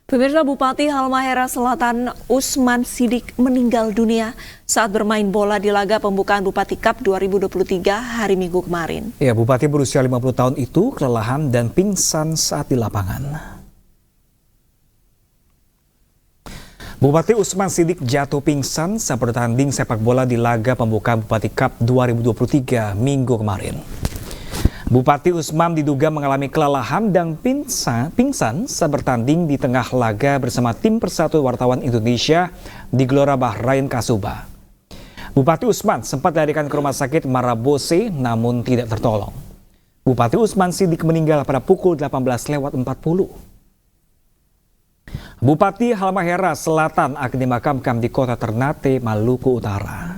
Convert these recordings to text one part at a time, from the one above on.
Pemirsa, Bupati Halmahera Selatan Usman Sidik meninggal dunia saat bermain bola di laga pembukaan Bupati Cup 2023 hari Minggu kemarin. Ya, Bupati berusia 50 tahun itu kelelahan dan pingsan saat di lapangan. Bupati Usman Sidik jatuh pingsan saat bertanding sepak bola di laga pembukaan Bupati Cup 2023 Minggu kemarin. Bupati Usman diduga mengalami kelelahan dan pingsan saat bertanding di tengah laga bersama tim Persatuan Wartawan Indonesia di Gelora Bahrain Kasuba. Bupati Usman sempat dilarikan ke rumah sakit Marabose namun tidak tertolong. Bupati Usman Sidik meninggal pada pukul 18.40. Bupati Halmahera Selatan akan dimakamkan di kota Ternate, Maluku Utara.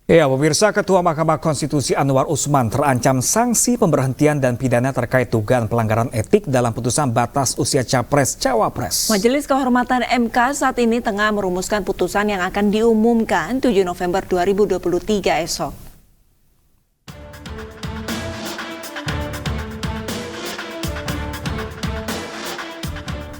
Ya, pemirsa, Ketua Mahkamah Konstitusi Anwar Usman terancam sanksi pemberhentian dan pidana terkait dugaan pelanggaran etik dalam putusan batas usia Capres-Cawapres. Majelis Kehormatan MK saat ini tengah merumuskan putusan yang akan diumumkan 7 November 2023 esok.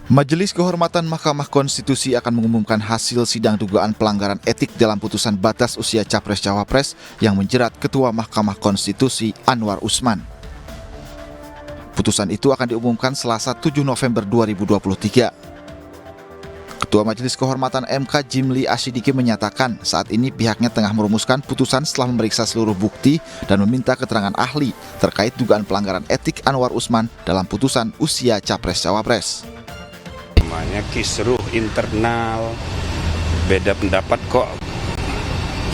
Majelis Kehormatan Mahkamah Konstitusi akan mengumumkan hasil sidang dugaan pelanggaran etik dalam putusan batas usia Capres-Cawapres yang menjerat Ketua Mahkamah Konstitusi Anwar Usman. Putusan itu akan diumumkan Selasa 7 November 2023. Ketua Majelis Kehormatan MK Jimli Asyidiki menyatakan saat ini pihaknya tengah merumuskan putusan setelah memeriksa seluruh bukti dan meminta keterangan ahli terkait dugaan pelanggaran etik Anwar Usman dalam putusan usia Capres-Cawapres. Namanya kisruh internal, beda pendapat kok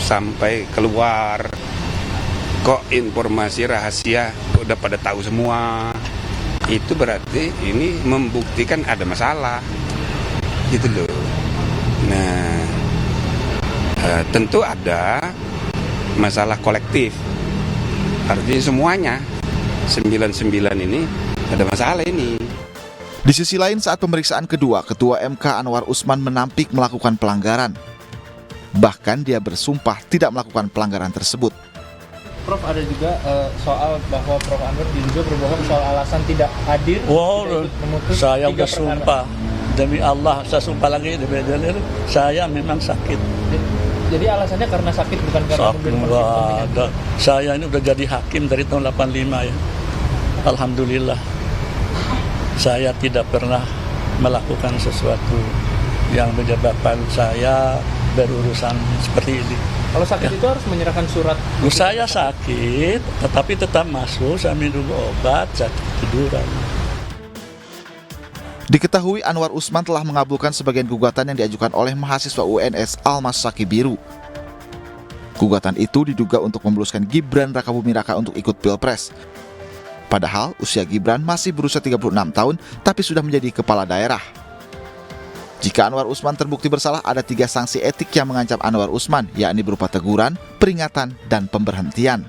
sampai keluar, kok informasi rahasia udah pada tahu semua. Itu berarti ini membuktikan ada masalah, gitu loh. Nah, tentu ada masalah kolektif, artinya semuanya 99 ini ada masalah ini. Di sisi lain, saat pemeriksaan kedua, Ketua MK Anwar Usman menampik melakukan pelanggaran. Bahkan dia bersumpah tidak melakukan pelanggaran tersebut. Prof, ada juga soal bahwa Prof Anwar diduga berbohong soal alasan tidak hadir. Wow, saya bersumpah. Demi Allah, saya sumpah lagi demi dalil, saya memang sakit. Jadi alasannya karena sakit, bukan karena sakit. Saya ini udah jadi hakim dari tahun 85 ya. Alhamdulillah. Saya tidak pernah melakukan sesuatu yang menyebabkan saya berurusan seperti ini. Kalau sakit ya, itu harus menyerahkan surat. Saya sakit, tetapi tetap masuk, saya minum obat, saya tiduran. Diketahui Anwar Usman telah mengabulkan sebagian gugatan yang diajukan oleh mahasiswa UNS Almas Saki Biru. Gugatan itu diduga untuk memuluskan Gibran Rakabuming Raka untuk ikut Pilpres. Padahal usia Gibran masih berusia 36 tahun tapi sudah menjadi kepala daerah. Jika Anwar Usman terbukti bersalah, ada 3 sanksi etik yang mengancam Anwar Usman, yakni berupa teguran, peringatan, dan pemberhentian.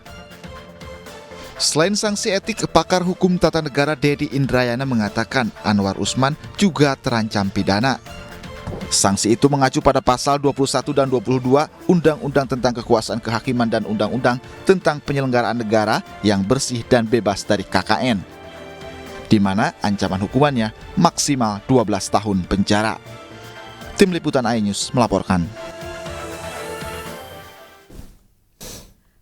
Selain sanksi etik, pakar hukum tata negara Dedi Indrayana mengatakan Anwar Usman juga terancam pidana. Sanksi itu mengacu pada pasal 21 dan 22 Undang-Undang tentang Kekuasaan Kehakiman dan Undang-Undang tentang Penyelenggaraan Negara yang bersih dan bebas dari KKN, di mana ancaman hukumannya maksimal 12 tahun penjara. Tim Liputan iNews melaporkan.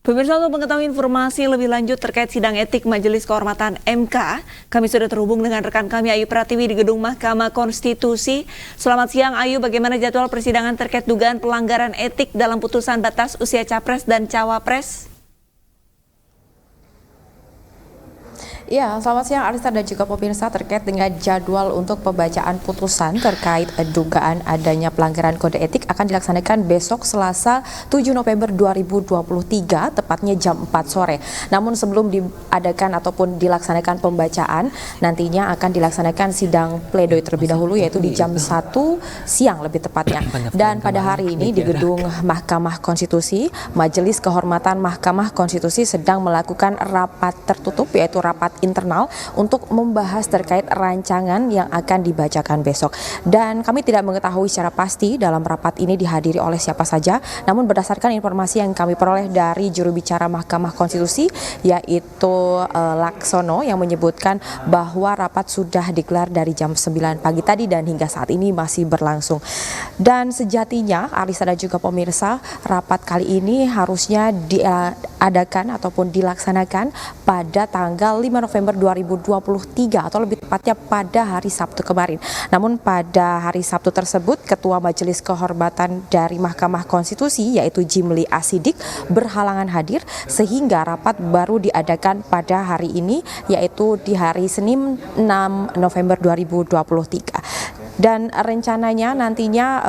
Pemirsa, untuk mengetahui informasi lebih lanjut terkait sidang etik Majelis Kehormatan MK, kami sudah terhubung dengan rekan kami Ayu Pratiwi di Gedung Mahkamah Konstitusi. Selamat siang Ayu, bagaimana jadwal persidangan terkait dugaan pelanggaran etik dalam putusan batas usia Capres dan Cawapres? Ya, selamat siang Arista dan juga pemirsa. Terkait dengan jadwal untuk pembacaan putusan terkait dugaan adanya pelanggaran kode etik akan dilaksanakan besok Selasa 7 November 2023 tepatnya jam 4 sore. Namun sebelum diadakan ataupun dilaksanakan pembacaan, nantinya akan dilaksanakan sidang pledoi terlebih dahulu yaitu di jam 1 siang lebih tepatnya. Dan pada hari ini di gedung Mahkamah Konstitusi, Majelis Kehormatan Mahkamah Konstitusi sedang melakukan rapat tertutup yaitu rapat internal untuk membahas terkait rancangan yang akan dibacakan besok. Dan kami tidak mengetahui secara pasti dalam rapat ini dihadiri oleh siapa saja, namun berdasarkan informasi yang kami peroleh dari juru bicara Mahkamah Konstitusi yaitu Laksono yang menyebutkan bahwa rapat sudah digelar dari jam 9 pagi tadi dan hingga saat ini masih berlangsung. Dan sejatinya Arisa dan juga pemirsa, rapat kali ini harusnya diadakan ataupun dilaksanakan pada tanggal 5 November 2023 atau lebih tepatnya pada hari Sabtu kemarin. Namun pada hari Sabtu tersebut Ketua Majelis Kehormatan dari Mahkamah Konstitusi yaitu Jimli Asidik berhalangan hadir sehingga rapat baru diadakan pada hari ini yaitu di hari Senin 6 November 2023. Dan rencananya nantinya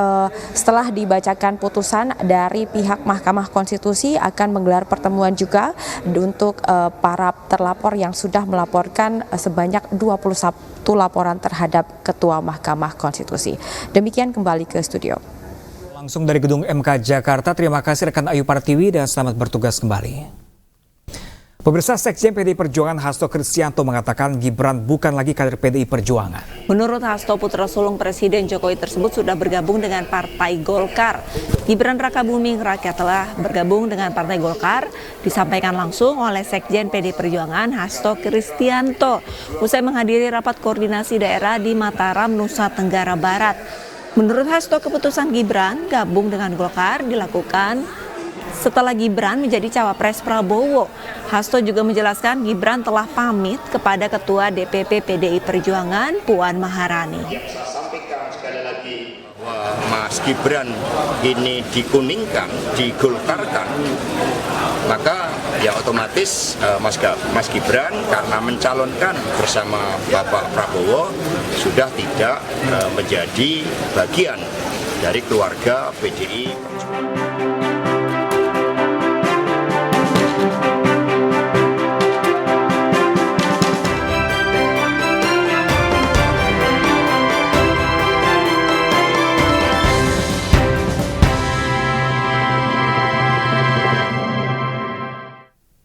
setelah dibacakan putusan dari pihak Mahkamah Konstitusi akan menggelar pertemuan juga untuk para terlapor yang sudah melaporkan sebanyak 21 laporan terhadap Ketua Mahkamah Konstitusi. Demikian kembali ke studio. Langsung dari gedung MK Jakarta, terima kasih rekan Ayu Pratiwi dan selamat bertugas kembali. Pemirsa, Sekjen PDI Perjuangan Hasto Kristianto mengatakan Gibran bukan lagi kader PDI Perjuangan. Menurut Hasto, putra sulung Presiden Jokowi tersebut sudah bergabung dengan Partai Golkar. Gibran Rakabuming Raka telah bergabung dengan Partai Golkar, disampaikan langsung oleh Sekjen PDI Perjuangan Hasto Kristianto usai menghadiri rapat koordinasi daerah di Mataram, Nusa Tenggara Barat. Menurut Hasto, keputusan Gibran gabung dengan Golkar dilakukan setelah Gibran menjadi cawapres Prabowo. Hasto juga menjelaskan Gibran telah pamit kepada Ketua DPP PDI Perjuangan Puan Maharani. Sampaikan sekali lagi bahwa Mas Gibran ini dikuningkan, digolkarkan, maka ya otomatis Mas Gibran karena mencalonkan bersama Bapak Prabowo sudah tidak menjadi bagian dari keluarga PDI Perjuangan.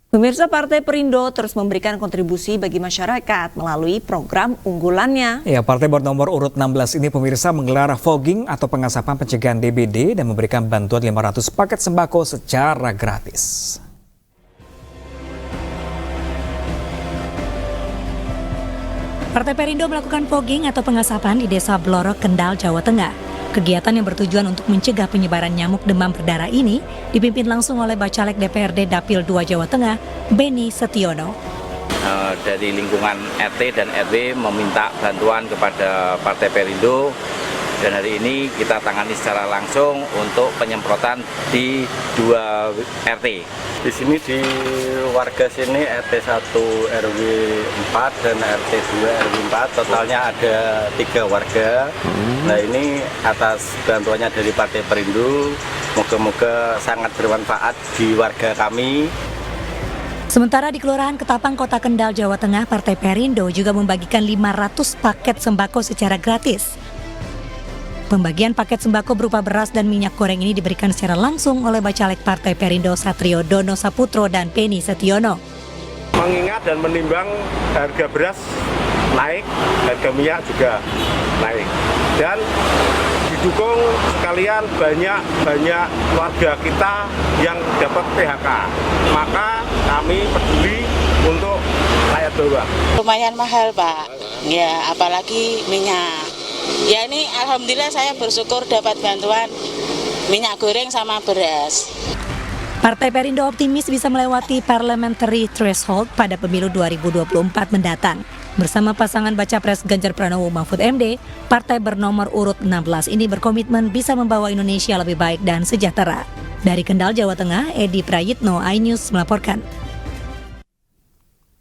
Pemirsa, Partai Perindo terus memberikan kontribusi bagi masyarakat melalui program unggulannya. Ya, partai bernomor urut 16 ini pemirsa menggelar fogging atau pengasapan pencegahan DBD dan memberikan bantuan 500 paket sembako secara gratis. Partai Perindo melakukan fogging atau pengasapan di Desa Blorok, Kendal, Jawa Tengah. Kegiatan yang bertujuan untuk mencegah penyebaran nyamuk demam berdarah ini dipimpin langsung oleh Bacalek DPRD Dapil 2 Jawa Tengah, Beni Setiono. Dari lingkungan RT dan RW meminta bantuan kepada Partai Perindo dan hari ini kita tangani secara langsung untuk penyemprotan di 2 RT. Di sini di warga sini RT 1 RW 4 dan RT 2 RW 4 totalnya ada 3 warga. Nah ini atas bantuannya dari Partai Perindo, moga-moga sangat bermanfaat di warga kami. Sementara di Kelurahan Ketapang, Kota Kendal, Jawa Tengah, Partai Perindo juga membagikan 500 paket sembako secara gratis. Pembagian paket sembako berupa beras dan minyak goreng ini diberikan secara langsung oleh Bacalek Partai Perindo Satrio Dono Saputro dan Beni Setiono. Mengingat dan menimbang harga beras naik, harga minyak juga naik. Dan didukung sekalian banyak warga kita yang dapat PHK. Maka kami peduli untuk rakyat bawah. Lumayan mahal, Pak. Ya, apalagi minyak. Ya ini alhamdulillah saya bersyukur dapat bantuan minyak goreng sama beras. Partai Perindo optimis bisa melewati parliamentary threshold pada pemilu 2024 mendatang. Bersama pasangan Baca Pres Ganjar Pranowo Mahfud MD, partai bernomor urut 16 ini berkomitmen bisa membawa Indonesia lebih baik dan sejahtera. Dari Kendal, Jawa Tengah, Edi Prayitno, iNews melaporkan.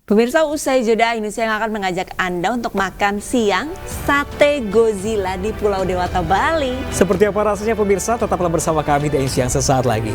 Pemirsa, usai jeda ini saya akan mengajak Anda untuk makan siang sate Godzilla di Pulau Dewata, Bali. Seperti apa rasanya pemirsa? Tetaplah bersama kami di Siang sesaat lagi.